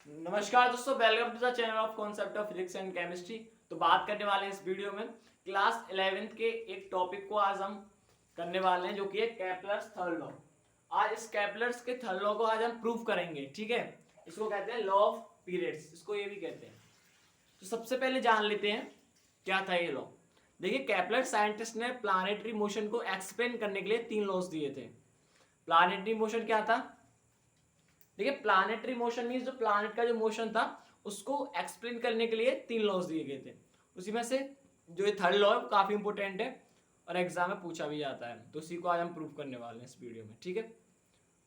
नमस्कार दोस्तों, welcome to the channel of concept of physics and chemistry. तो बात करने वाले हैं इस वीडियो में क्लास 11th के एक टॉपिक को आज हम करने वाले हैं, जो कि है केपलर्स थर्ड लॉ। आज इस केपलर्स के थर्ड लॉ को आज हम प्रूव करेंगे। ठीक है, इसको कहते हैं लॉ ऑफ पीरियड्स, इसको ये भी कहते हैं। तो सबसे पहले जान लेते हैं क्या था ये लॉ। देखिए, केपलर साइंटिस्ट ने प्लानेटरी मोशन को एक्सप्लेन करने के लिए 3 लॉज दिए थे। प्लानेटरी मोशन क्या था? देखिए, प्लानेटरी मोशन मींस जो प्लानेट का जो मोशन था उसको एक्सप्लेन करने के लिए 3 लॉज दिए गए थे। उसी में से जो ये थर्ड लॉ है वो काफी इंपॉर्टेंट है और एग्जाम में पूछा भी जाता है, तो उसी को आज हम प्रूव करने वाले हैं इस वीडियो में। ठीक है,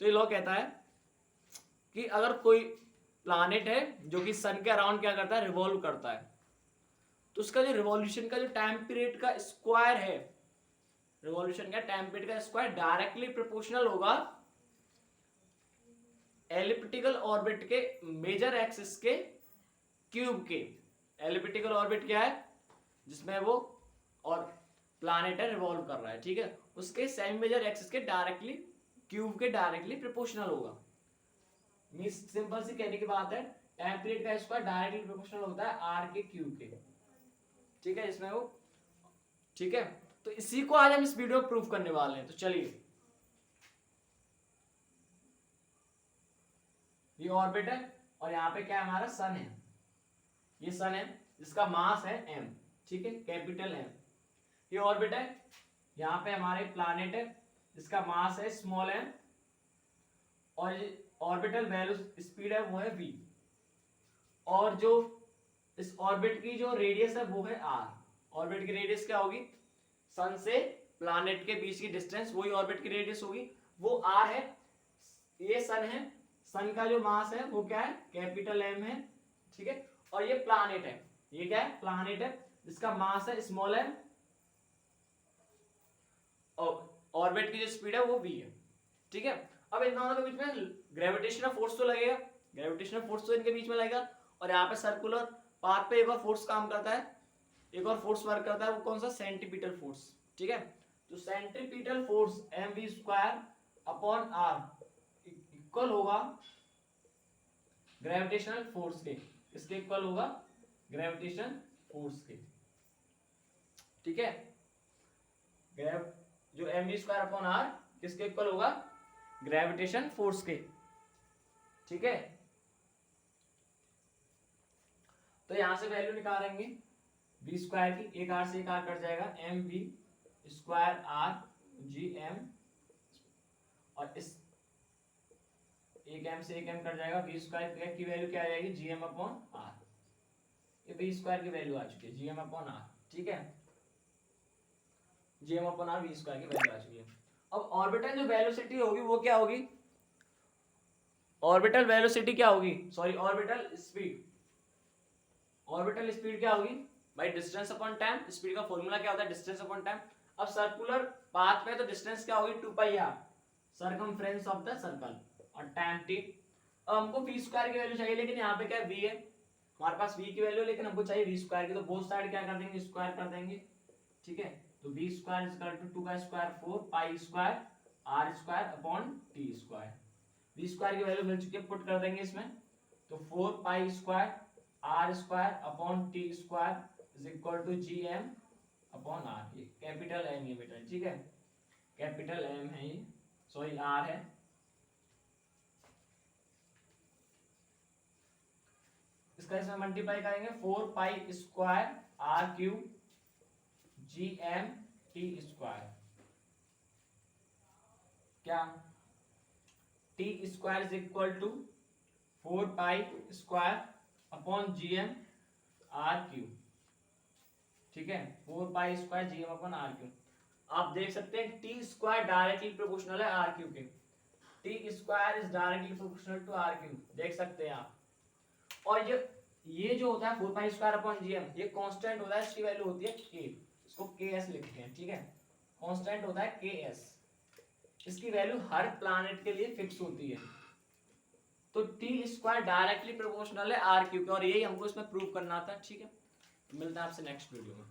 तो ये लॉ कहता है कि अगर कोई प्लानेट है जो कि सन के अराउंड क्या करता है, रिवॉल्व करता है, तो उसका जो रिवॉल्यूशन का जो टाइम पीरियड का स्क्वायर है, रिवॉल्यूशन का टाइम पीरियड का स्क्वायर डायरेक्टली प्रोपोर्शनल होगा एलिप्टिकल ऑर्बिट के मेजर एक्सिस के क्यूब के। एलिप्टिकल ऑर्बिट क्या है? जिसमें वो और प्लैनेट है रिवॉल्व कर रहा है, ठीक है, उसके सेमी मेजर एक्सिस के डायरेक्टली क्यूब के डायरेक्टली प्रोपोर्शनल होगा। मींस सिंपल सी कहने की बात है, टाइम पीरियड का स्क्वायर डायरेक्टली प्रोपोर्शनल होता है आर के क्यूब के। ठीक है, इसमें वो ठीक है, तो इसी को आज हम इस वीडियो में प्रूफ करने वाले हैं। तो चलिए, ये ऑर्बिट है और यहाँ पे क्या है, हमारा सन है। ये सन है जिसका मास है m, ठीक है, कैपिटल M। ये ऑर्बिट है, यहाँ पे हमारे प्लैनेट है जिसका मास है स्मॉल m, और ऑर्बिटल वैल्यू स्पीड है वो है v, और जो इस ऑर्बिट की जो रेडियस है वो है r। ऑर्बिट की रेडियस क्या होगी? सन से प्लैनेट के बीच की डिस्टेंस, वही ऑर्बिट की रेडियस होगी, वो r है। ये सन है, सन का जो मास है वो क्या है, कैपिटल M है, ठीक है, और ये प्लैनेट है, ये क्या है, प्लैनेट है जिसका मास है स्मॉल m, और ऑर्बिट की जो स्पीड है वो v है। ठीक है, अब इन दोनों के बीच में ग्रेविटेशनल फोर्स तो लगेगा, ग्रेविटेशनल फोर्स तो इनके बीच में लगेगा, और यहाँ पे सर्कुलर पाथ पे एक और फोर्स काम करता है, एक और फोर्स वर्क करता है, वो कौन सा? Centripetal force. ठीक है, तो centripetal force mv² upon r equal होगा ग्रेविटेशनल फोर्स के। इसके इक्वल होगा ग्रेविटेशन फोर्स के। ठीक है, जो mv² अपॉन r किसके इक्वल होगा? ग्रेविटेशन फोर्स के। ठीक है, तो यहां से वैल्यू निकालेंगे v² की, एक r से एक r कट जाएगा, mv² r gm, और इस एक m से एक m कट जाएगा, v² की वैल्यू क्या आ जाएगी? gm upon r। ये v² की वैल्यू आ चुकी है, gm अपॉन r। ठीक है, gm अपॉन r v² की वैल्यू आ चुकी है। अब ऑर्बिटल जो वेलोसिटी होगी वो क्या होगी? ऑर्बिटल वेलोसिटी क्या होगी, sorry orbital speed. Orbital speed क्या होगी भाई? Distance upon time. स्पीड का फॉर्मूला क्या होता है? Distance upon time. अब सर्कुलर पाथ पे तो डिस्टेंस क्या होगी? 2πr, circumference of the circle, और टाइम t। अब हमको v² की वैल्यू चाहिए, लेकिन यहाँ पे क्या v है, हमारे पास v की वैल्यू, लेकिन हमको चाहिए v² की, तो बोथ साइड क्या कर देंगे? स्क्वायर कर देंगे। ठीक है, तो v² = 2 का square 4 π² r² upon t²। v² की वैल्यू मिल चुकी है, पुट कर देंगे इसमें, तो 4 π² r² upon t² is equal to gm upon r। ये कैपिटल M ये बेटा, ठीक है, कैपिटल M है ये, सॉरी r है। इसका इसमें मल्टीप्लाई करेंगे, 4 π² r³ gm t², क्या t² is equal to 4 π² upon gm r³। ठीक है, 4 π² gm अपॉन r³। आप देख सकते हैं t² डायरेक्टली प्रोपोर्शनल है r³ के, t² is directly proportional to r³, देख सकते हैं आप। और ये जो होता है 4 π² अपॉन gm, ये कांस्टेंट होता है, इसकी वैल्यू होती है k, इसको ks लिखते हैं। ठीक है, कांस्टेंट होता है ks, इसकी वैल्यू हर प्लैनेट के लिए फिक्स होती है। तो t² डायरेक्टली प्रोपोर्शनल है r³ के, और यही हमको इसमें प्रूव करना था। ठीक है, मिलता है आपसे नेक्स्ट वीडियो में।